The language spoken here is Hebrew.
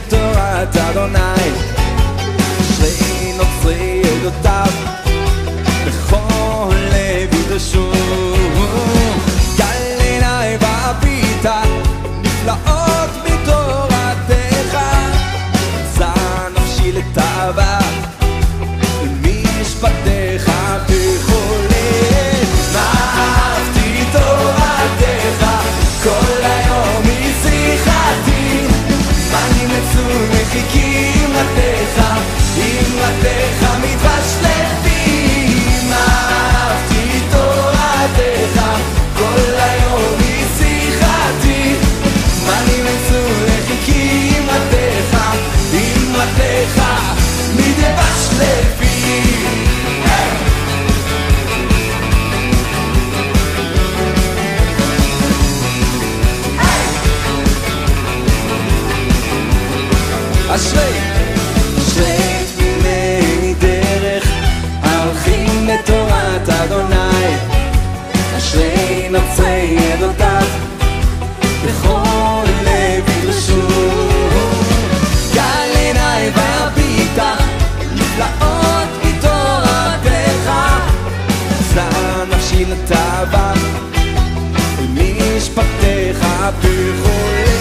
לתורת אדוני, אשרי נוצרי עדותיו, בכל לב ידרשו. גל עיניי והביט נפלאות מתורתך, יצא נפשי לתאווה משפטיך בכל לב. אהבתי תורתך, כל היום היא שיחתי, אני מצוי וחיכי אמרתך, אמרתך מדבש לפי. אהבתי תורתך, כל היום היא שיחתי, אני מצוי וחיכי אמרתך, אמרתך מדבש לפי. אשרי תמימי דרך ההולכים לתורת אדוני, אשרי נוצרי עדותיו, בכל לב ידרשו. גל עיניי והביט נפלאות מתורתך, יצא נפשי לתאווה משפטיך בכל לב.